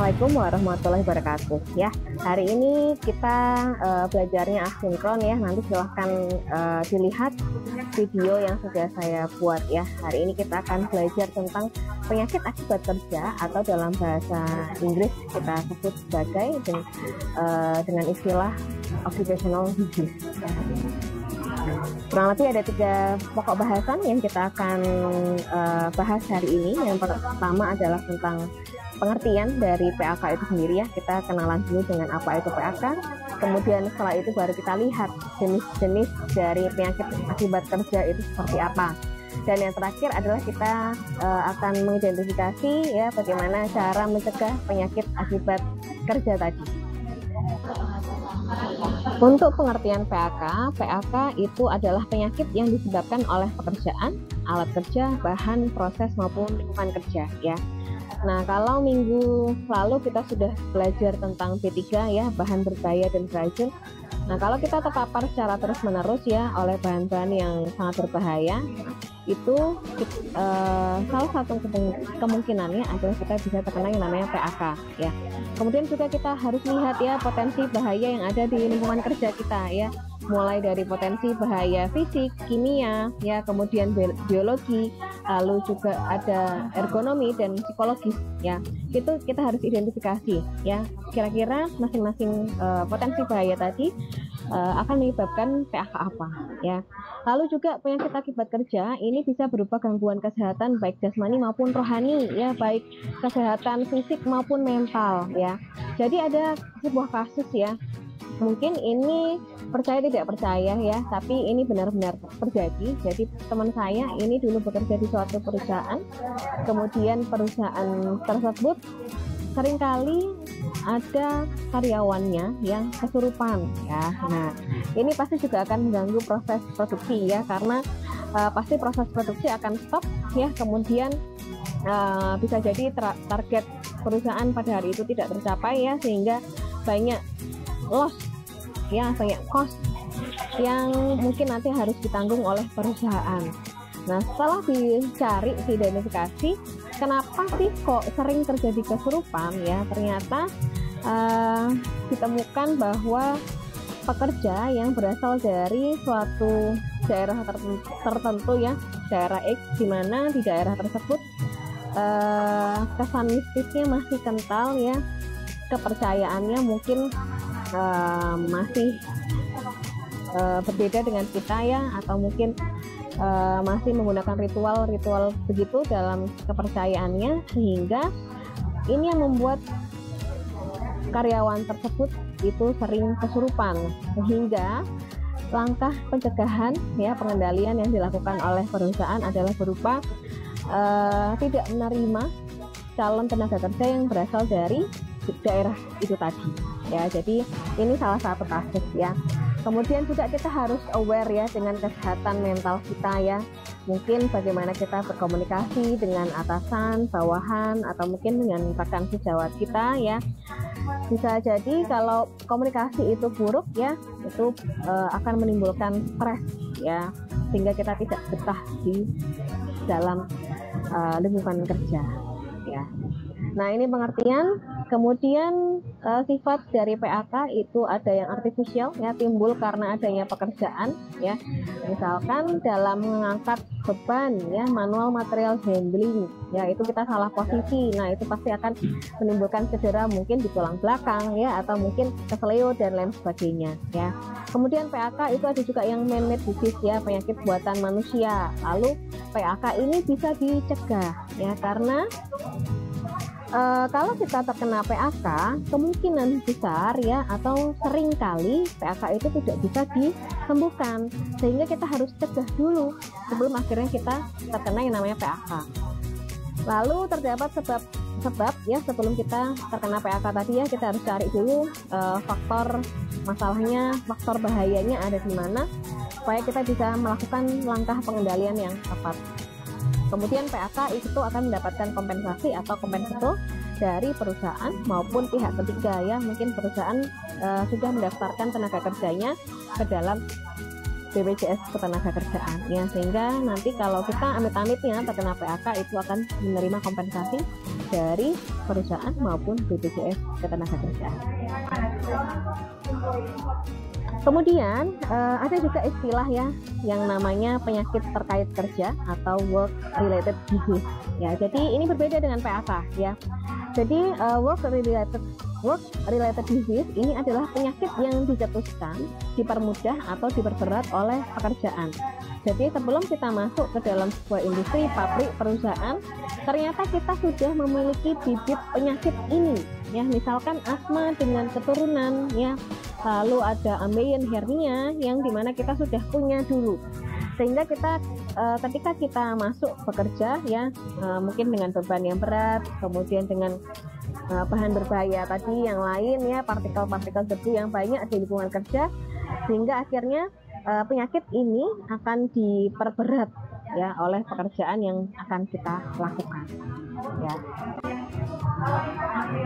Assalamualaikum warahmatullahi wabarakatuh. Ya, hari ini kita belajarnya asinkron ya. Nanti silahkan dilihat video yang sudah saya buat ya. Hari ini kita akan belajar tentang penyakit akibat kerja atau dalam bahasa Inggris kita sebut sebagai dengan istilah occupational disease. Kurang lebih ada 3 pokok bahasan yang kita akan bahas hari ini. Yang pertama adalah tentang pengertian dari PAK itu sendiri ya. Kita kenalan dulu dengan apa itu PAK. Kemudian setelah itu baru kita lihat jenis-jenis dari penyakit akibat kerja itu seperti apa. Dan yang terakhir adalah kita akan mengidentifikasi ya bagaimana cara mencegah penyakit akibat kerja tadi. Untuk pengertian PAK, PAK itu adalah penyakit yang disebabkan oleh pekerjaan, alat kerja, bahan, proses maupun lingkungan kerja ya. Nah, kalau minggu lalu kita sudah belajar tentang B3 ya, bahan berbahaya dan beracun. Nah, kalau kita terpapar secara terus-menerus ya oleh bahan-bahan yang sangat berbahaya, itu salah satu kemungkinannya adalah kita bisa terkena yang namanya PAK ya. Kemudian juga kita harus lihat ya potensi bahaya yang ada di lingkungan kerja kita ya. Mulai dari potensi bahaya fisik, kimia, ya, kemudian biologi, lalu juga ada ergonomi dan psikologis, ya. Itu kita harus identifikasi, ya. Kira-kira masing-masing potensi bahaya tadi akan menyebabkan PAK apa, ya. Lalu juga penyakit akibat kerja ini bisa berupa gangguan kesehatan baik jasmani maupun rohani, ya, baik kesehatan fisik maupun mental, ya. Jadi ada sebuah kasus ya. Mungkin ini percaya tidak percaya ya, tapi ini benar-benar terjadi. Jadi teman saya ini dulu bekerja di suatu perusahaan, kemudian perusahaan tersebut seringkali ada karyawannya yang kesurupan ya. Nah, ini pasti juga akan mengganggu proses produksi ya, karena pasti proses produksi akan stop ya, kemudian bisa jadi target perusahaan pada hari itu tidak tercapai ya, sehingga banyak loss ya, banyak cost yang mungkin nanti harus ditanggung oleh perusahaan. Nah, setelah dicari, diidentifikasi kenapa sih kok sering terjadi kesurupan ya, ternyata ditemukan bahwa pekerja yang berasal dari suatu daerah tertentu ya, daerah X, di mana di daerah tersebut kesan mistisnya masih kental ya, kepercayaannya mungkin masih berbeda dengan kita ya, atau mungkin masih menggunakan ritual-ritual begitu dalam kepercayaannya, sehingga ini yang membuat karyawan tersebut itu sering kesurupan, sehingga langkah pencegahan ya, pengendalian yang dilakukan oleh perusahaan adalah berupa tidak menerima calon tenaga kerja yang berasal dari daerah itu tadi ya. Jadi ini salah satu kasus ya. Kemudian juga kita harus aware ya dengan kesehatan mental kita ya. Mungkin bagaimana kita berkomunikasi dengan atasan, bawahan, atau mungkin dengan rekan sejawat kita ya. Bisa jadi kalau komunikasi itu buruk ya, itu akan menimbulkan stres ya, sehingga kita tidak betah di dalam lingkungan kerja ya. Nah, ini pengertian. Kemudian sifat dari PAK itu ada yang artifisial ya, timbul karena adanya pekerjaan ya. Misalkan dalam mengangkat beban ya, manual material handling ya, itu kita salah posisi. Nah, itu pasti akan menimbulkan cedera mungkin di tulang belakang ya, atau mungkin kesleo dan lain sebagainya ya. Kemudian PAK itu ada juga yang man-made disease ya, penyakit buatan manusia. Lalu PAK ini bisa dicegah ya, karena kalau kita terkena PAK, kemungkinan besar ya, atau sering kali PAK itu tidak bisa disembuhkan, sehingga kita harus cegah dulu sebelum akhirnya kita terkena yang namanya PAK. Lalu terdapat sebab ya, sebelum kita terkena PAK tadi ya, kita harus cari dulu faktor masalahnya, faktor bahayanya ada di mana, supaya kita bisa melakukan langkah pengendalian yang tepat. Kemudian PAK itu akan mendapatkan kompensasi atau kompensasi dari perusahaan maupun pihak ketiga ya. Mungkin perusahaan sudah mendaftarkan tenaga kerjanya ke dalam BPJS Ketenagakerjaan ya, sehingga nanti kalau kita amit-amitnya terkena PHK itu akan menerima kompensasi dari perusahaan maupun BPJS Ketenagakerjaan. Kemudian ada juga istilah ya yang namanya penyakit terkait kerja atau work related disease ya. Jadi ini berbeda dengan PHK ya. Jadi work related disease ini adalah penyakit yang dicetuskan, dipermudah atau diperberat oleh pekerjaan. Jadi sebelum kita masuk ke dalam sebuah industri, pabrik, perusahaan, ternyata kita sudah memiliki bibit penyakit ini ya, misalkan asma dengan keturunan ya, lalu ada ambeien hernia yang dimana kita sudah punya dulu, sehingga kita ketika kita masuk bekerja ya, mungkin dengan beban yang berat, kemudian dengan bahan berbahaya tadi yang lain ya, partikel-partikel debu yang banyak di lingkungan kerja, sehingga akhirnya penyakit ini akan diperberat ya oleh pekerjaan yang akan kita lakukan ya.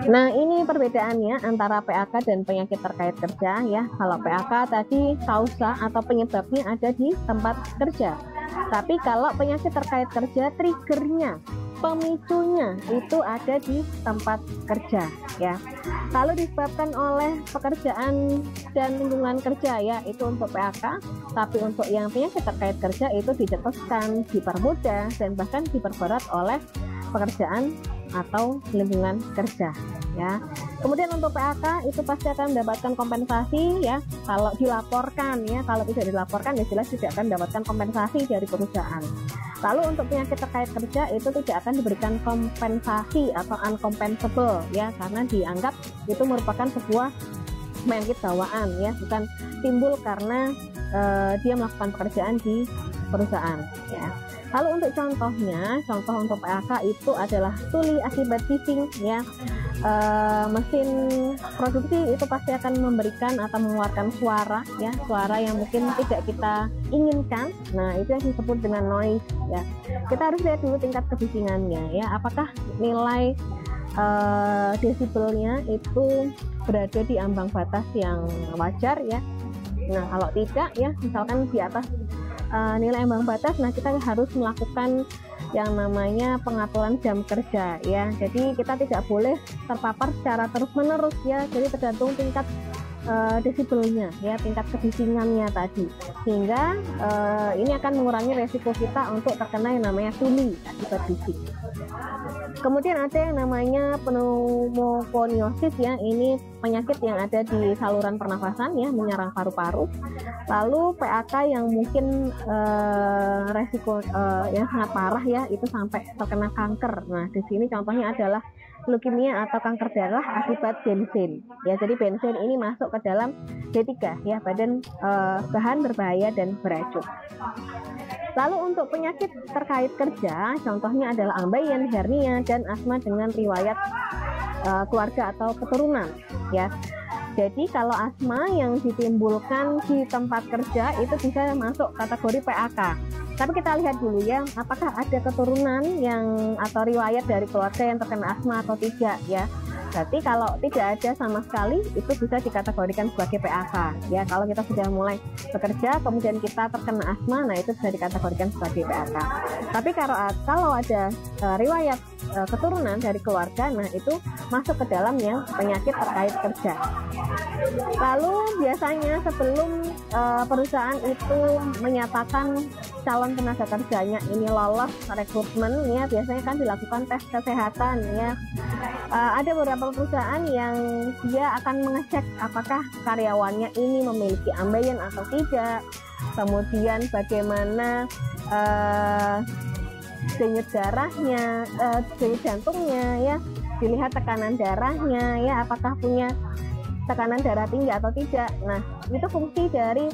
Nah, ini perbedaannya antara PHK dan penyakit terkait kerja ya. Kalau PHK tadi kausa atau penyebabnya ada di tempat kerja. Tapi kalau penyakit terkait kerja, triggernya, pemicunya itu ada di tempat kerja ya. Lalu disebabkan oleh pekerjaan dan lingkungan kerja ya, itu untuk PHK. Tapi untuk yang penyakit terkait kerja itu dicetuskan, dipermudah dan bahkan diperberat oleh pekerjaan atau lingkungan kerja ya. Kemudian untuk PHK itu pasti akan mendapatkan kompensasi ya kalau dilaporkan ya. Kalau tidak dilaporkan ya jelas tidak akan mendapatkan kompensasi dari perusahaan. Lalu untuk penyakit terkait kerja itu tidak akan diberikan kompensasi atau uncompensable ya, karena dianggap itu merupakan sebuah penyakit bawaan ya, bukan timbul karena dia melakukan pekerjaan di perusahaan ya. Lalu untuk contohnya, contoh untuk PHK itu adalah tuli akibat heating ya. Mesin produksi itu pasti akan memberikan atau mengeluarkan suara ya, suara yang mungkin tidak kita inginkan. Nah, itu yang disebut dengan noise ya. Kita harus lihat dulu tingkat kebisingannya ya, apakah nilai desibelnya itu berada di ambang batas yang wajar ya. Nah, kalau tidak ya, misalkan di atas nilai ambang batas, nah kita harus melakukan yang namanya pengaturan jam kerja ya. Jadi kita tidak boleh terpapar secara terus-menerus ya. Jadi tergantung tingkat desibelnya ya, tingkat kebisingannya tadi, sehingga ini akan mengurangi resiko kita untuk terkena yang namanya tuli akibat bising. Kemudian ada yang namanya pneumokoniosis ya, ini penyakit yang ada di saluran pernafasan ya, menyerang paru-paru. Lalu PHK yang mungkin resiko yang sangat parah ya, itu sampai terkena kanker. Nah, di sini contohnya adalah leukemia atau kanker darah akibat bensin ya. Jadi bensin ini masuk ke dalam B3 ya, bahan berbahaya dan beracun. Lalu untuk penyakit terkait kerja, contohnya adalah ambeien, hernia, dan asma dengan riwayat keluarga atau keturunan ya. Jadi kalau asma yang ditimbulkan di tempat kerja itu bisa masuk kategori PHK. Tapi kita lihat dulu ya, apakah ada keturunan yang atau riwayat dari keluarga yang terkena asma atau tidak ya. Berarti kalau tidak ada sama sekali itu bisa dikategorikan sebagai PHK ya. Kalau kita sudah mulai bekerja kemudian kita terkena asma, nah itu bisa dikategorikan sebagai PHK. Tapi kalau ada riwayat keturunan dari keluarga, nah itu masuk ke dalam yang penyakit terkait kerja. Lalu biasanya sebelum perusahaan itu menyatakan calon tenaga kerjanya ini lolos rekrutmen ya, biasanya kan dilakukan tes kesehatan ya. Ada beberapa perusahaan yang dia akan mengecek apakah karyawannya ini memiliki ambeien atau tidak, kemudian bagaimana denyut darahnya, denyut jantungnya ya, dilihat tekanan darahnya ya, apakah punya tekanan darah tinggi atau tidak. Nah, itu fungsi dari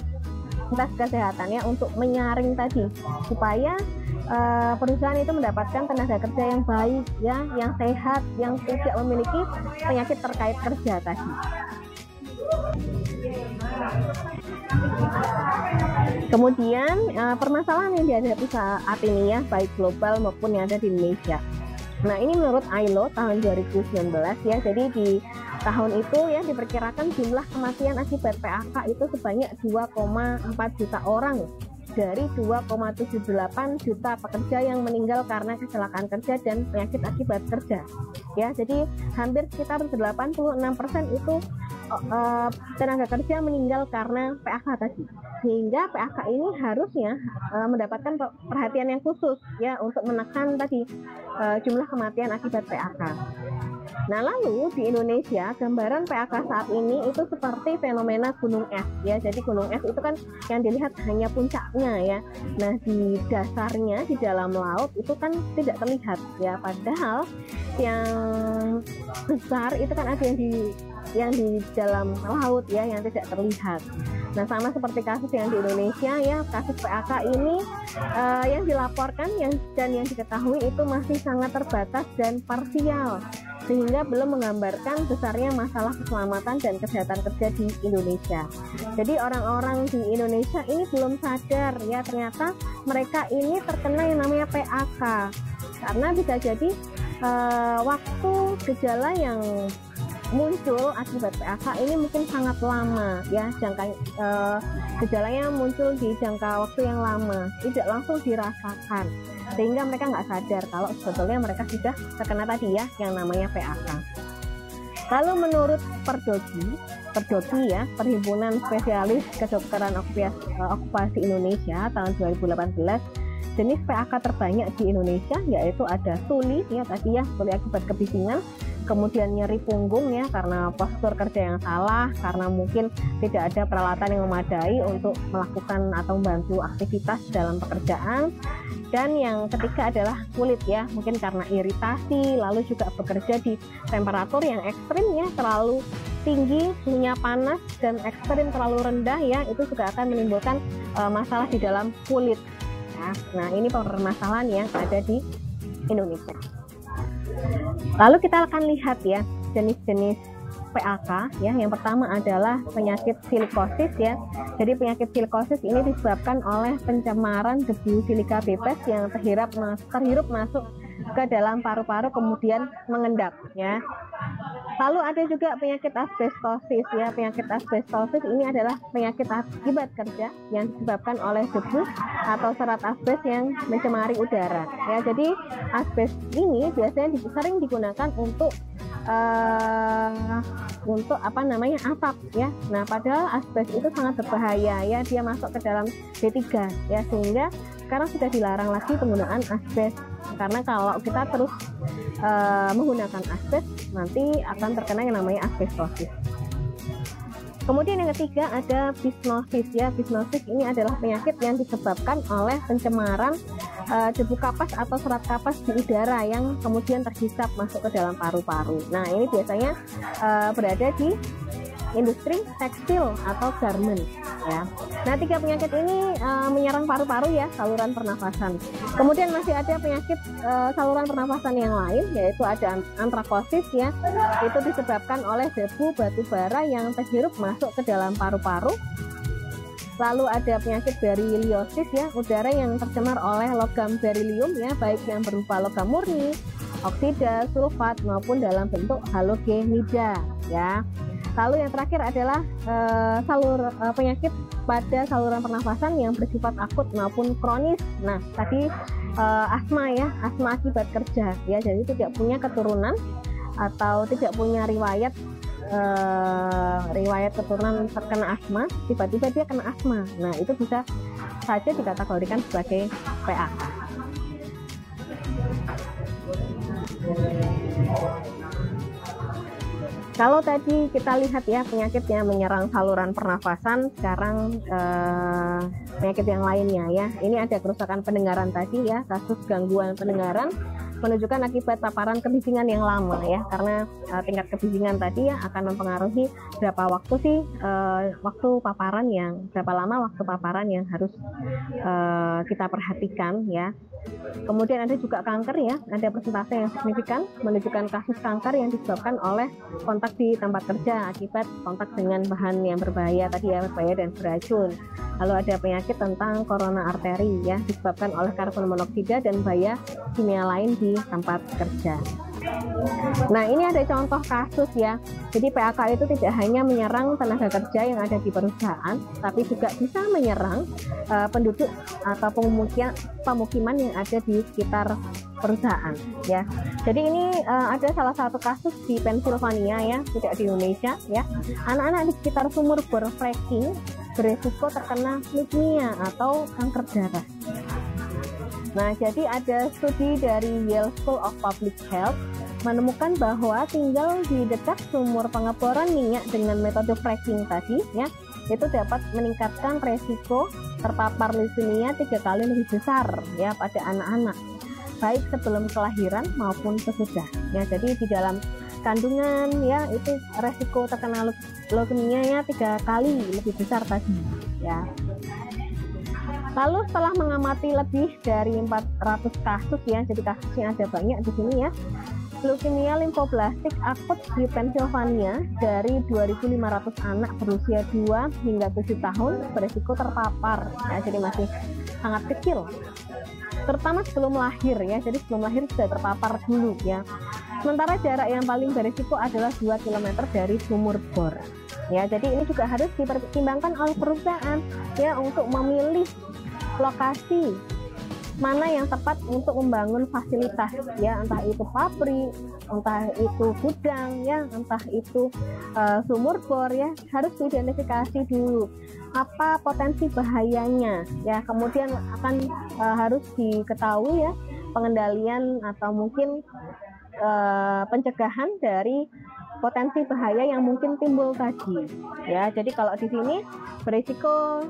tes kesehatan ya, untuk menyaring tadi supaya perusahaan itu mendapatkan tenaga kerja yang baik ya, yang sehat, yang tidak memiliki penyakit terkait kerja tadi. Kemudian permasalahan yang dihadapi saat ini ya, baik global maupun yang ada di Indonesia. Nah, ini menurut ILO tahun 2019 ya. Jadi di Tahun itu ya diperkirakan jumlah kematian akibat PHK itu sebanyak 2,4 juta orang dari 2,78 juta pekerja yang meninggal karena kecelakaan kerja dan penyakit akibat kerja. Ya, jadi hampir sekitar 86% itu tenaga kerja meninggal karena PHK tadi. Sehingga PHK ini harusnya mendapatkan perhatian yang khusus ya untuk menekan tadi jumlah kematian akibat PHK. Nah, lalu di Indonesia gambaran PHK saat ini itu seperti fenomena gunung es ya. Jadi gunung es itu kan yang dilihat hanya puncaknya ya. Nah, di dasarnya di dalam laut itu kan tidak terlihat ya. Padahal yang besar itu kan ada yang di dalam laut ya, yang tidak terlihat. Nah, sama seperti kasus yang di Indonesia ya, kasus PHK ini yang dilaporkan dan yang diketahui itu masih sangat terbatas dan parsial, sehingga belum menggambarkan besarnya masalah keselamatan dan kesehatan kerja di Indonesia. Jadi orang-orang di Indonesia ini belum sadar ya, ternyata mereka ini terkena yang namanya PHK, karena bisa jadi waktu gejala yang muncul akibat PHK ini mungkin sangat lama ya, gejalanya muncul di jangka waktu yang lama, tidak langsung dirasakan, sehingga mereka nggak sadar kalau sebetulnya mereka sudah terkena tadi ya yang namanya PHK. Lalu menurut Perdoki ya, Perhimpunan Spesialis Kedokteran Okupasi Indonesia tahun 2018, jenis PHK terbanyak di Indonesia yaitu ada tuli ya tadi ya, tuli akibat kebisingan, kemudian nyeri punggung ya karena postur kerja yang salah, karena mungkin tidak ada peralatan yang memadai untuk melakukan atau membantu aktivitas dalam pekerjaan. Dan yang ketiga adalah kulit ya, mungkin karena iritasi, lalu juga bekerja di temperatur yang ekstrim ya, terlalu tinggi, suhunya panas, dan ekstrim terlalu rendah ya, itu juga akan menimbulkan masalah di dalam kulit ya. Nah, ini permasalahan yang ada di Indonesia. Lalu kita akan lihat ya jenis-jenis PHK ya. Yang pertama adalah penyakit silikosis ya. Jadi penyakit silikosis ini disebabkan oleh pencemaran debu silika bebas yang terhirup masuk ke dalam paru-paru kemudian mengendap ya. Lalu ada juga penyakit asbestosis ya. Penyakit asbestosis ini adalah penyakit akibat kerja yang disebabkan oleh debu atau serat asbes yang mencemari udara ya. Jadi asbes ini biasanya sering digunakan untuk asap ya. Nah, padahal asbes itu sangat berbahaya ya, dia masuk ke dalam D3 ya, sehingga sekarang sudah dilarang lagi penggunaan asbes, karena kalau kita terus menggunakan asbes nanti akan terkena yang namanya asbestosis. Kemudian yang ketiga ada bisnosis ya. Bisnosis ini adalah penyakit yang disebabkan oleh pencemaran debu kapas atau serat kapas di udara yang kemudian terhisap masuk ke dalam paru-paru. Nah, ini biasanya berada di industri tekstil atau garment ya. Nah, tiga penyakit ini menyerang paru-paru ya, saluran pernafasan. Kemudian masih ada penyakit saluran pernafasan yang lain, yaitu ada antrakosis ya. Itu disebabkan oleh debu batu bara yang terhirup masuk ke dalam paru-paru. Lalu ada penyakit beriliosis ya, udara yang tercemar oleh logam berilium ya, baik yang berupa logam murni, oksida, sulfat maupun dalam bentuk halogenida ya. Lalu yang terakhir adalah penyakit pada saluran pernafasan yang bersifat akut maupun kronis. Nah, tadi asma ya, asma akibat kerja ya, jadi tidak punya keturunan atau tidak punya riwayat keturunan terkena asma, tiba-tiba dia kena asma. Nah, itu bisa saja dikategorikan sebagai PHK. Kalau tadi kita lihat ya penyakit yang menyerang saluran pernafasan, sekarang penyakit yang lainnya ya. Ini ada kerusakan pendengaran tadi ya, kasus gangguan pendengaran menunjukkan akibat paparan kebisingan yang lama ya, karena tingkat kebisingan tadi ya akan mempengaruhi berapa lama waktu paparan yang harus kita perhatikan ya. Kemudian ada juga kanker ya, ada persentase yang signifikan menunjukkan kasus kanker yang disebabkan oleh kontak di tempat kerja akibat kontak dengan bahan yang berbahaya tadi ya, berbahaya dan beracun. Lalu ada penyakit tentang korona arteri ya, disebabkan oleh karbon monoksida dan bahaya kimia lain di tempat kerja. Nah, ini ada contoh kasus ya. Jadi PHK itu tidak hanya menyerang tenaga kerja yang ada di perusahaan, tapi juga bisa menyerang penduduk atau pemukiman yang ada di sekitar perusahaan ya. Jadi ini ada salah satu kasus di Pennsylvania ya, tidak di Indonesia ya. Anak-anak di sekitar sumur bor fracking beresiko terkena leukemia atau kanker darah. Nah, jadi ada studi dari Yale School of Public Health menemukan bahwa tinggal di dekat sumur pengeboran minyak dengan metode fracking tadi ya, itu dapat meningkatkan resiko terpapar leukemia 3 kali lebih besar ya pada anak-anak, baik sebelum kelahiran maupun sesudah ya. Jadi di dalam kandungan ya, itu resiko terkena leukemia 3 kali lebih besar tadi ya. Lalu setelah mengamati lebih dari 400 kasus ya, jadi kasusnya ada banyak di sini ya. Leukemia limfoblastik akut di Pennsylvania dari 2.500 anak berusia 2 hingga 7 tahun berisiko terpapar ya, jadi masih sangat kecil. Terutama sebelum lahir ya, jadi sebelum lahir sudah terpapar dulu ya. Sementara jarak yang paling berisiko adalah 2 km dari sumur bor. Ya, jadi ini juga harus dipertimbangkan oleh perusahaan ya untuk memilih lokasi mana yang tepat untuk membangun fasilitas ya, entah itu pabrik, entah itu gudang ya, entah itu sumur bor ya, harus diidentifikasi dulu apa potensi bahayanya ya, kemudian akan harus diketahui ya pengendalian atau mungkin pencegahan dari potensi bahaya yang mungkin timbul tadi ya. Jadi kalau di sini berisiko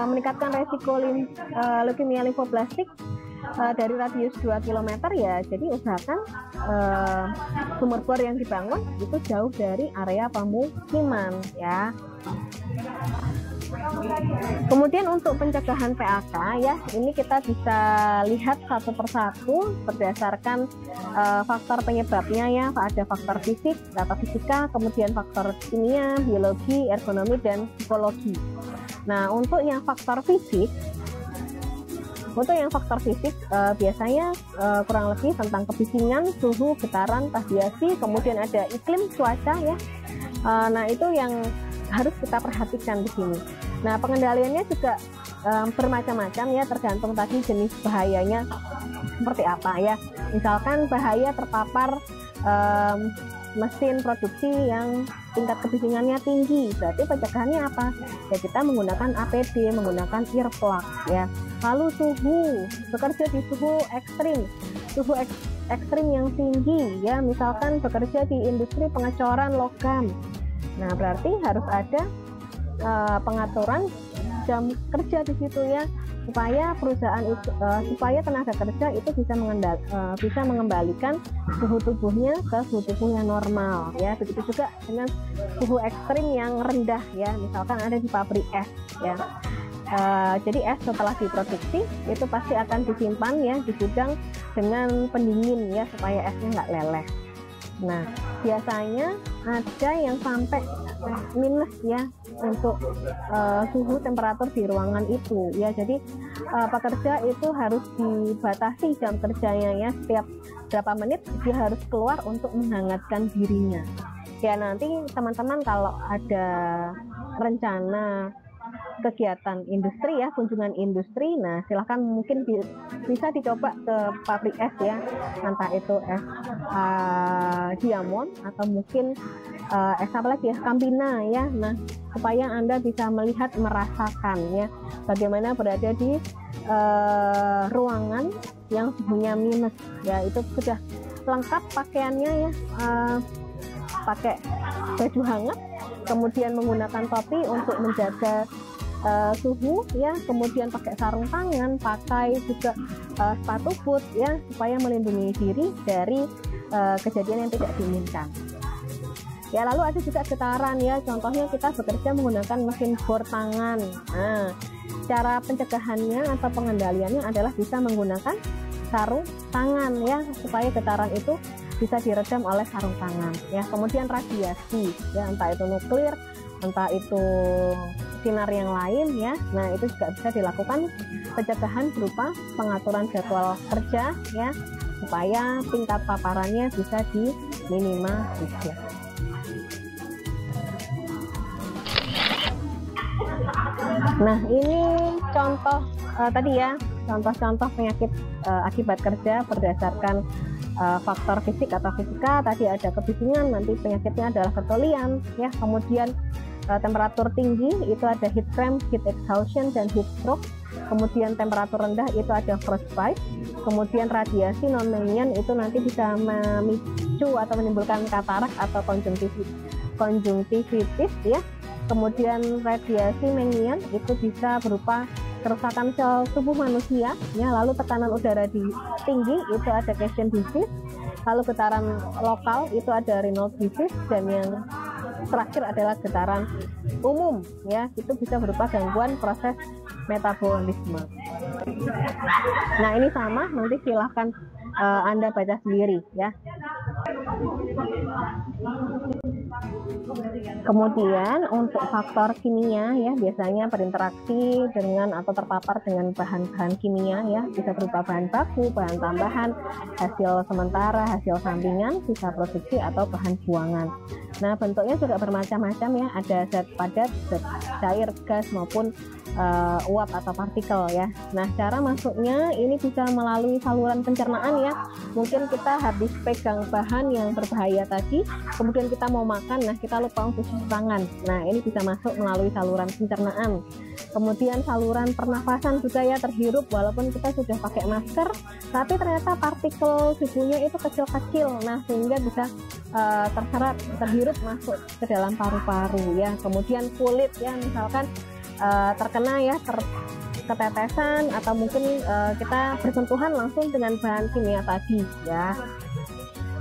meningkatkan resiko leukemia limfoblastik dari radius 2 km ya, jadi usahakan sumur bor yang dibangun itu jauh dari area pemukiman ya. Kemudian untuk pencegahan PHK ya, ini kita bisa lihat satu persatu berdasarkan faktor penyebabnya ya. Ada faktor fisik atau fisika, kemudian faktor kimia, biologi, ergonomi, dan psikologi. Nah, untuk yang faktor fisik, biasanya kurang lebih tentang kebisingan, suhu, getaran, radiasi, kemudian ada iklim cuaca ya. Nah, itu yang harus kita perhatikan di sini. Nah, pengendaliannya juga bermacam-macam ya, tergantung tadi jenis bahayanya seperti apa ya. Misalkan bahaya terpapar mesin produksi yang tingkat kebisingannya tinggi, berarti pencegahannya apa? Ya kita menggunakan APD, menggunakan earplug ya. Lalu suhu, bekerja di suhu ekstrim yang tinggi ya, misalkan bekerja di industri pengecoran logam. Nah, berarti harus ada pengaturan jam kerja di situ ya, supaya perusahaan itu, supaya tenaga kerja itu bisa mengembalikan suhu tubuhnya ke suhu tubuh yang normal ya. Begitu juga dengan suhu ekstrim yang rendah ya, misalkan ada di pabrik es ya. Jadi es setelah diproduksi itu pasti akan disimpan ya di gudang dengan pendingin ya, supaya esnya nggak leleh. Nah, biasanya ada yang sampai minus ya untuk suhu temperatur di ruangan itu ya. Jadi pekerja itu harus dibatasi jam kerjanya ya, setiap berapa menit dia harus keluar untuk menghangatkan dirinya ya. Nanti teman-teman kalau ada rencana kegiatan industri ya, kunjungan industri, nah silahkan mungkin bisa dicoba ke pabrik es ya, entah itu es Diamond atau mungkin es apa lagi ya, Campina ya. Nah, supaya Anda bisa melihat, merasakan ya bagaimana berada di ruangan yang suhunya minus ya. Itu sudah lengkap pakaiannya ya, pakai baju hangat, kemudian menggunakan topi untuk menjaga suhu ya, kemudian pakai sarung tangan, pakai juga sepatu boot ya, supaya melindungi diri dari kejadian yang tidak diinginkan ya. Lalu ada juga getaran ya, contohnya kita bekerja menggunakan mesin bor tangan. Nah, cara pencegahannya atau pengendaliannya adalah bisa menggunakan sarung tangan ya, supaya getaran itu bisa diredam oleh sarung tangan ya. Kemudian radiasi ya, entah itu nuklir, entah itu sinar yang lain ya. Nah, itu juga bisa dilakukan pencegahan berupa pengaturan jadwal kerja ya, supaya tingkat paparannya bisa diminimalisir. Nah, ini contoh tadi ya, contoh-contoh penyakit akibat kerja berdasarkan faktor fisik atau fisika. Tadi ada kebisingan, nanti penyakitnya adalah ketolian ya. Kemudian temperatur tinggi itu ada heat cramp, heat exhaustion, dan heat stroke. Kemudian temperatur rendah itu ada frostbite. Kemudian radiasi non melinear itu nanti bisa memicu atau menimbulkan katarak atau konjungtivitis ya. Kemudian radiasi melinear itu bisa berupa kerusakan sel tubuh manusia ya. Lalu tekanan udara tinggi itu ada Cassion disease. Lalu getaran lokal itu ada Raynaud disease, dan yang terakhir adalah getaran umum ya, itu bisa berupa gangguan proses metabolisme. Nah, ini sama, nanti silahkan Anda baca sendiri ya. Kemudian untuk faktor kimia ya, biasanya berinteraksi dengan atau terpapar dengan bahan-bahan kimia ya, bisa berupa bahan baku, bahan tambahan, hasil sementara, hasil sampingan, sisa produksi atau bahan buangan. Nah, bentuknya juga bermacam-macam ya, ada zat padat, zat cair, gas maupun uap atau partikel ya. Nah, cara masuknya ini bisa melalui saluran pencernaan ya. Mungkin kita habis pegang bahan yang berbahaya tadi, kemudian kita mau makan, nah kita lupa untuk cuci tangan. Nah, ini bisa masuk melalui saluran pencernaan. Kemudian saluran pernafasan juga ya, terhirup walaupun kita sudah pakai masker, tapi ternyata partikel debunya itu kecil-kecil. Nah, sehingga bisa terserap, terhirup masuk ke dalam paru-paru ya. Kemudian kulit ya, misalkan terkena ya, ketetesan atau mungkin kita bersentuhan langsung dengan bahan kimia tadi ya.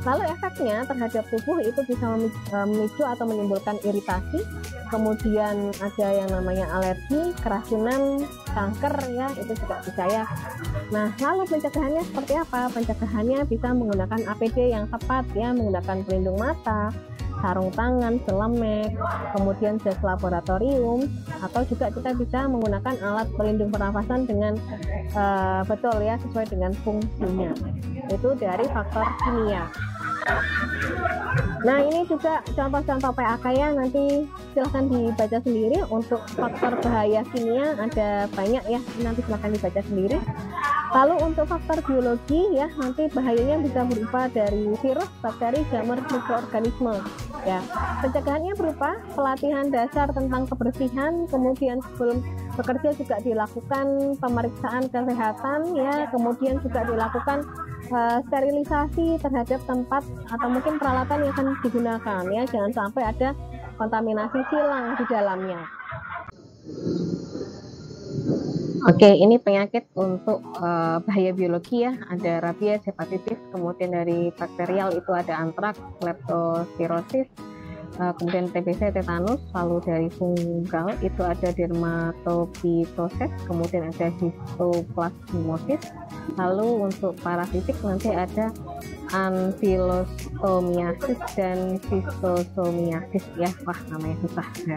Lalu efeknya terhadap tubuh itu bisa memicu atau menimbulkan iritasi, kemudian ada yang namanya alergi, keracunan, kanker ya, itu juga bisa ya. Nah, lalu pencegahannya seperti apa? Pencegahannya bisa menggunakan APD yang tepat ya, menggunakan pelindung mata, sarung tangan, selemek, kemudian jas laboratorium, atau juga kita bisa menggunakan alat pelindung pernafasan dengan betul ya, sesuai dengan fungsinya. Itu dari faktor kimia. Nah, ini juga contoh-contoh PAK ya, nanti silahkan dibaca sendiri. Untuk faktor bahaya kimia ada banyak ya, nanti silahkan dibaca sendiri. Lalu untuk faktor biologi ya, nanti bahayanya bisa berupa dari virus, bakteri, jamur, mikroorganisme ya. Pencegahannya berupa pelatihan dasar tentang kebersihan, kemudian sebelum bekerja juga dilakukan pemeriksaan kesehatan ya, kemudian juga dilakukan sterilisasi terhadap tempat atau mungkin peralatan yang akan digunakan ya, jangan sampai ada kontaminasi silang di dalamnya. Oke, ini penyakit untuk bahaya biologi ya, ada rabies, hepatitis, kemudian dari bakterial itu ada antraks, leptospirosis, kemudian TBC, tetanus, lalu dari fungal itu ada dermatopitosis, kemudian ada histoplasmosis, lalu untuk parasitik nanti ada ankylostomiasis dan schistosomiasis ya. Wah, namanya susah ya.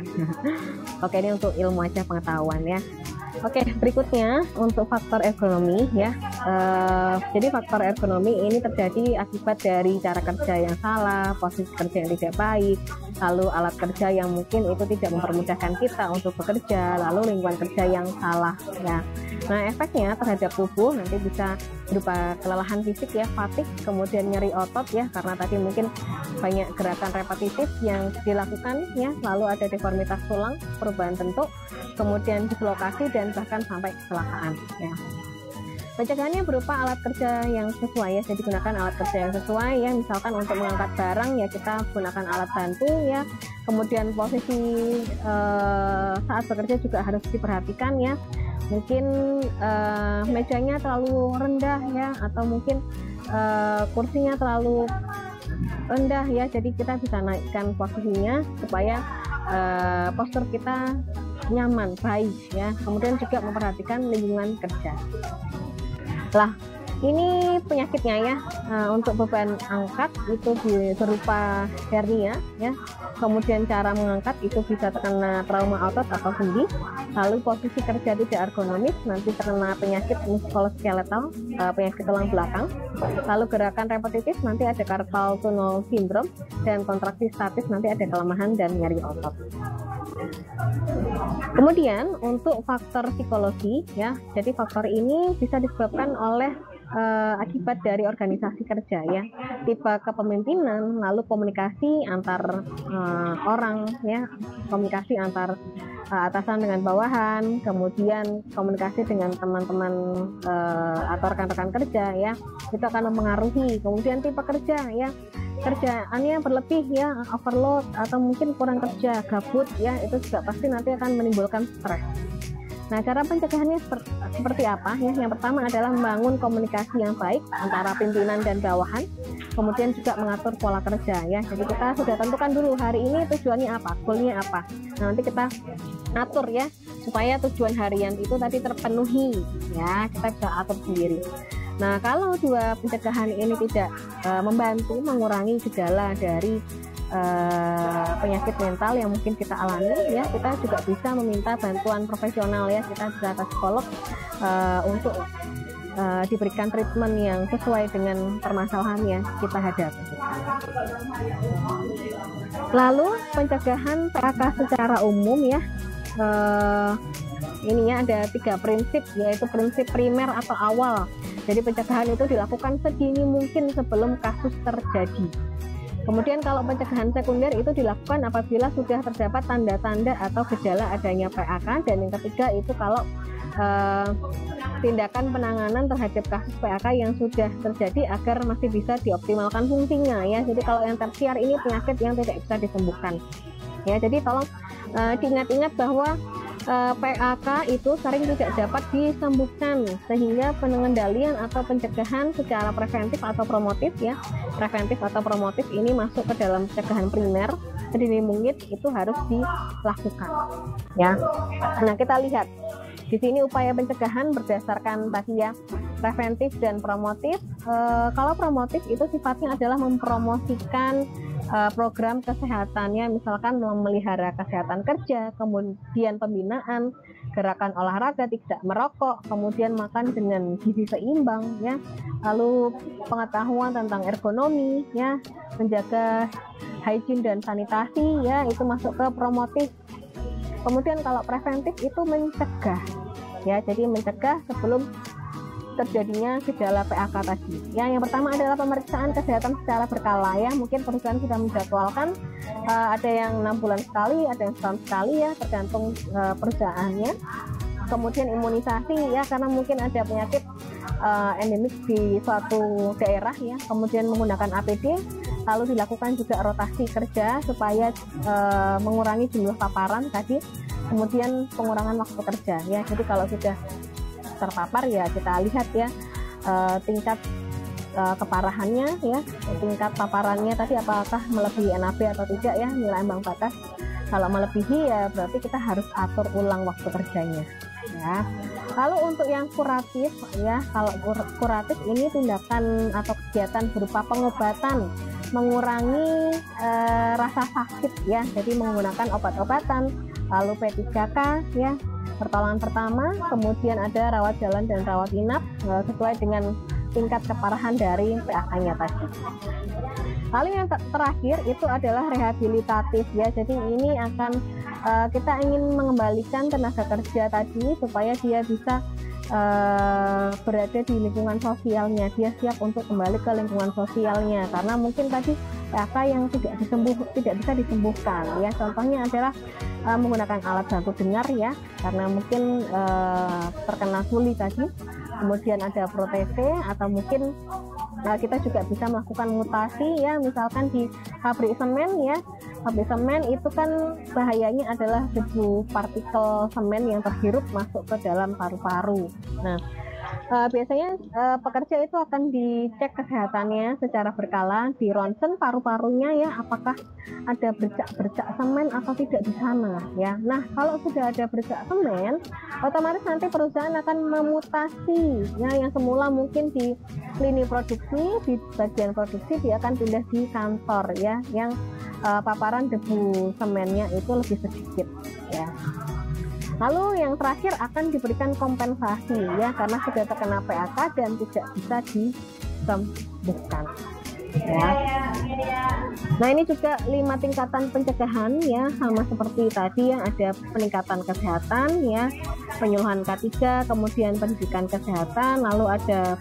Oke, ini untuk ilmu aja, pengetahuan ya. Oke, berikutnya untuk faktor ergonomi ya. Jadi faktor ergonomi ini terjadi akibat dari cara kerja yang salah, posisi kerja yang tidak baik, lalu alat kerja yang mungkin itu tidak mempermudahkan kita untuk bekerja, lalu lingkungan kerja yang salah ya. Nah, efeknya terhadap tubuh nanti bisa berupa kelelahan fisik ya, fatigue, kemudian nyeri otot ya, karena tadi mungkin banyak gerakan repetitif yang dilakukan ya, lalu ada deformitas tulang, perubahan bentuk, kemudian dislokasi dan bahkan sampai kecelakaan ya. Pencegahannya berupa alat kerja yang sesuai ya, jadi gunakan alat kerja yang sesuai ya, misalkan untuk mengangkat barang ya kita gunakan alat bantu ya, kemudian posisi saat bekerja juga harus diperhatikan ya, mungkin mejanya terlalu rendah ya, atau mungkin kursinya terlalu rendah ya, jadi kita bisa naikkan posisinya supaya postur kita nyaman, baik ya. Kemudian juga memperhatikan lingkungan kerja. Lah, Ini penyakitnya ya. Untuk beban angkat itu berupa hernia ya. Kemudian cara mengangkat itu bisa terkena trauma otot atau sendi. Lalu posisi kerja tidak ergonomis, nanti terkena penyakit muskuloskeletal, penyakit tulang belakang. Lalu gerakan repetitif nanti ada carpal tunnel syndrome, dan kontraksi statis nanti ada kelemahan dan nyeri otot. Kemudian untuk faktor psikologi ya, jadi faktor ini bisa disebabkan oleh akibat dari organisasi kerja ya, tipe kepemimpinan, lalu komunikasi antar orang ya, komunikasi antar atasan dengan bawahan, kemudian komunikasi dengan teman-teman atau rekan-rekan kerja ya, itu akan mempengaruhi. Kemudian tipe kerja ya, kerjaannya berlebih ya, overload, atau mungkin kurang kerja, gabut ya, itu juga pasti nanti akan menimbulkan stres. Nah, cara pencegahannya seperti apa ya? Yang pertama adalah membangun komunikasi yang baik antara pimpinan dan bawahan, kemudian juga mengatur pola kerja ya. Jadi kita sudah tentukan dulu hari ini tujuannya apa, goalnya apa. Nah, nanti kita atur ya supaya tujuan harian itu tadi terpenuhi ya, kita bisa atur sendiri. Nah, kalau dua pencegahan ini tidak membantu mengurangi gejala dari penyakit mental yang mungkin kita alami ya, kita juga bisa meminta bantuan profesional ya, kita bisa ke psikolog untuk diberikan treatment yang sesuai dengan permasalahan yang kita hadapi. Lalu pencegahan PHK secara umum ya, ininya ada 3 prinsip, yaitu prinsip primer atau awal. Jadi pencegahan itu dilakukan sedini mungkin sebelum kasus terjadi. Kemudian kalau pencegahan sekunder itu dilakukan apabila sudah terdapat tanda-tanda atau gejala adanya PHK, dan yang ketiga itu kalau tindakan penanganan terhadap kasus PHK yang sudah terjadi agar masih bisa dioptimalkan fungsinya ya. Jadi kalau yang tersiar ini penyakit yang tidak bisa disembuhkan ya. Jadi tolong diingat-ingat bahwa PHK itu sering tidak dapat disembuhkan, sehingga pengendalian atau pencegahan secara preventif atau promotif ya, preventif atau promotif ini masuk ke dalam pencegahan primer sedini mungkin itu harus dilakukan ya. Nah, kita lihat di sini upaya pencegahan berdasarkan tadi ya, preventif dan promotif. Kalau promotif itu sifatnya adalah mempromosikan program kesehatannya, misalkan memelihara kesehatan kerja, kemudian pembinaan, gerakan olahraga, tidak merokok, kemudian makan dengan gizi seimbang ya, lalu pengetahuan tentang ergonomi ya, menjaga hygiene dan sanitasi ya, itu masuk ke promotif. Kemudian kalau preventif itu mencegah ya, jadi mencegah sebelum terjadinya gejala PHK tadi ya. Yang pertama adalah pemeriksaan kesehatan secara berkala ya, mungkin perusahaan sudah menjadwalkan, ada yang 6 bulan sekali, ada yang setahun sekali ya, tergantung perusahaannya. Kemudian imunisasi ya, karena mungkin ada penyakit endemik di suatu daerah ya, kemudian menggunakan APD. Lalu dilakukan juga rotasi kerja supaya mengurangi jumlah paparan tadi, kemudian pengurangan waktu kerja ya. Jadi kalau sudah terpapar ya kita lihat ya tingkat keparahannya ya, tingkat paparannya tadi apakah melebihi NAB atau tidak ya, nilai ambang batas. Kalau melebihi ya berarti kita harus atur ulang waktu kerjanya ya. Lalu untuk yang kuratif ya, kalau kuratif ini tindakan atau kegiatan berupa pengobatan, mengurangi rasa sakit ya, jadi menggunakan obat-obatan, lalu P3K ya, pertolongan pertama, kemudian ada rawat jalan dan rawat inap sesuai dengan tingkat keparahan dari PHK-nya tadi. Lalu yang terakhir itu adalah rehabilitatif ya, jadi ini akan kita ingin mengembalikan tenaga kerja tadi supaya dia bisa berada di lingkungan sosialnya, dia siap untuk kembali ke lingkungan sosialnya, karena mungkin tadi PHK yang tidak bisa disembuhkan ya. Contohnya adalah menggunakan alat bantu dengar ya, karena mungkin terkena tuli tadi, kemudian ada protese, atau mungkin kita juga bisa melakukan mutasi ya, misalkan di pabrik semen ya. Pabrik semen itu kan bahayanya adalah debu partikel semen yang terhirup masuk ke dalam paru-paru. Nah, Biasanya pekerja itu akan dicek kesehatannya secara berkala, di ronsen paru-parunya ya, apakah ada bercak-bercak semen atau tidak di sana ya. Nah, kalau sudah ada bercak semen, otomatis nanti perusahaan akan memutasi ya, yang semula mungkin di lini produksi, di bagian produksi, dia akan pindah di kantor ya, yang paparan debu semennya itu lebih sedikit ya. Lalu yang terakhir akan diberikan kompensasi ya, karena sudah terkena PHK dan tidak bisa disembuhkan ya. Nah, ini juga 5 tingkatan pencegahan ya, sama seperti tadi yang ada peningkatan kesehatan ya, penyuluhan K3, kemudian pendidikan kesehatan, lalu ada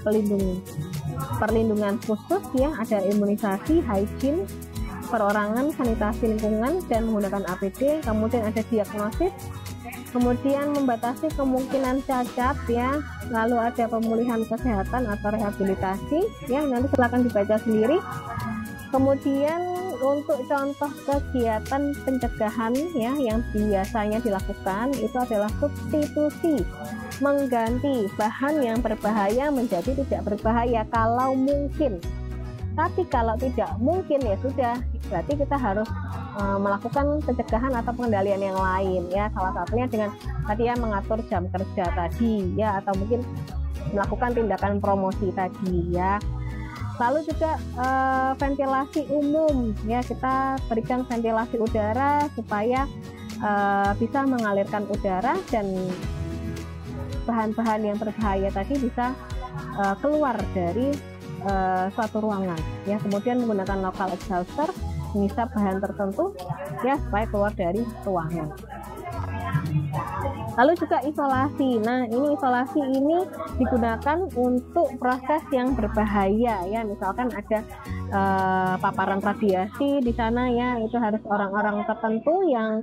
perlindungan khusus ya, ada imunisasi, hygiene, perorangan, sanitasi lingkungan dan menggunakan APD, kemudian ada diagnosis, kemudian membatasi kemungkinan cacat ya, lalu ada pemulihan kesehatan atau rehabilitasi ya, nanti silakan dibaca sendiri. Kemudian untuk contoh kegiatan pencegahan ya yang biasanya dilakukan itu adalah substitusi, mengganti bahan yang berbahaya menjadi tidak berbahaya kalau mungkin. Tapi kalau tidak mungkin ya sudah, berarti kita harus melakukan pencegahan atau pengendalian yang lain ya, salah satunya dengan tadi ya mengatur jam kerja tadi ya, atau mungkin melakukan tindakan promosi tadi ya. Lalu juga ventilasi umum ya, kita berikan ventilasi udara supaya bisa mengalirkan udara dan bahan-bahan yang berbahaya tadi bisa keluar dari suatu ruangan ya. Kemudian menggunakan local exhauster, mengisap bahan tertentu ya supaya keluar dari ruangan. Lalu juga isolasi. Nah, ini isolasi ini digunakan untuk proses yang berbahaya ya, misalkan ada paparan radiasi di sana ya, itu harus orang-orang tertentu yang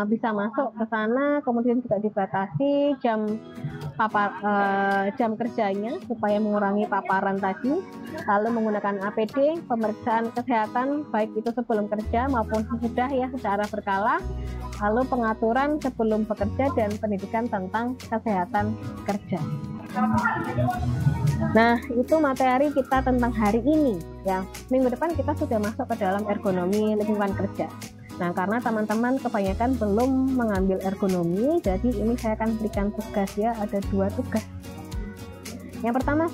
bisa masuk ke sana, kemudian juga dibatasi jam kerjanya supaya mengurangi paparan tadi, lalu menggunakan APD, pemeriksaan kesehatan baik itu sebelum kerja maupun sesudah ya secara berkala, lalu pengaturan sebelum bekerja dan pendidikan tentang kesehatan kerja. Nah, itu materi kita tentang hari ini ya. Minggu depan kita sudah masuk ke dalam ergonomi lingkungan kerja. Nah, karena teman-teman kebanyakan belum mengambil ergonomi, jadi ini saya akan berikan tugas ya, ada 2 tugas. Yang pertama,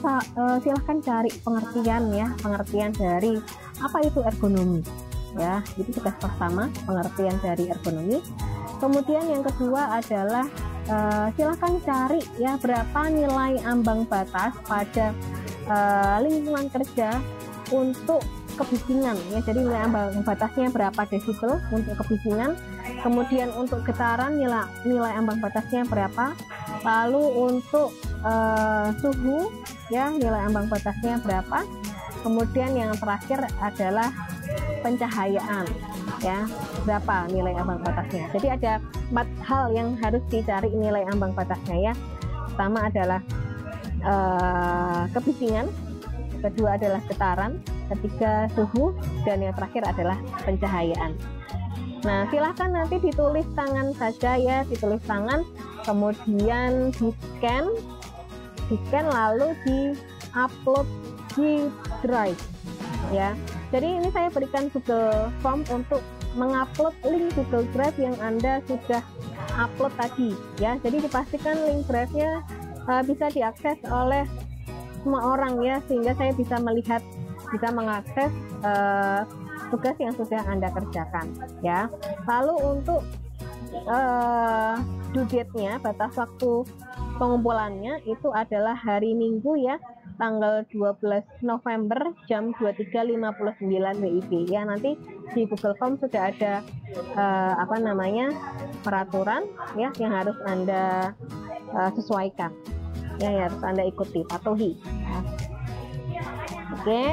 silahkan cari pengertian dari apa itu ergonomi ya. Itu tugas pertama, pengertian dari ergonomi. Kemudian yang kedua adalah silahkan cari ya berapa nilai ambang batas pada lingkungan kerja untuk kebisingan ya, jadi nilai ambang batasnya berapa desibel untuk kebisingan, kemudian untuk getaran nilai ambang batasnya berapa, lalu untuk suhu ya nilai ambang batasnya berapa, kemudian yang terakhir adalah pencahayaan ya, berapa nilai ambang batasnya. Jadi ada 4 hal yang harus dicari nilai ambang batasnya ya. Pertama adalah kebisingan, kedua adalah getaran, ketiga suhu, dan yang terakhir adalah pencahayaan. Nah, silahkan nanti ditulis tangan saja ya, ditulis tangan, kemudian di scan lalu di upload di Drive ya. Jadi ini saya berikan Google Form untuk mengupload link Google Drive yang Anda sudah upload tadi ya. Jadi dipastikan link Drive-nya bisa diakses oleh semua orang ya, sehingga saya bisa melihat, bisa mengakses tugas yang sudah Anda kerjakan ya. Lalu untuk due date-nya, batas waktu pengumpulannya itu adalah hari Minggu ya, tanggal 12 November jam 23.59 WIB ya. Nanti di Google Form sudah ada peraturan ya yang harus Anda sesuaikan ya, yang harus Anda ikuti, patuhi ya. Oke.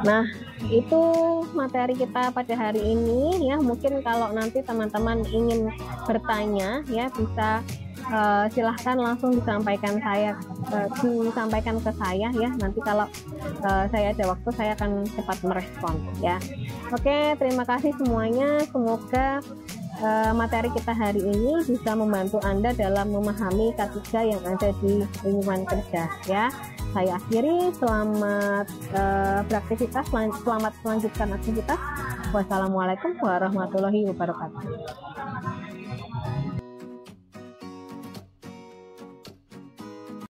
Nah, itu materi kita pada hari ini ya. Mungkin kalau nanti teman-teman ingin bertanya ya, bisa silahkan langsung disampaikan ke saya ya. Nanti kalau saya ada waktu, saya akan cepat merespon ya. Oke, terima kasih semuanya. Semoga materi kita hari ini bisa membantu Anda dalam memahami K3 yang ada di lingkungan kerja ya. Saya akhiri, selamat beraktivitas, selamat melanjutkan aktivitas. Wassalamualaikum warahmatullahi wabarakatuh.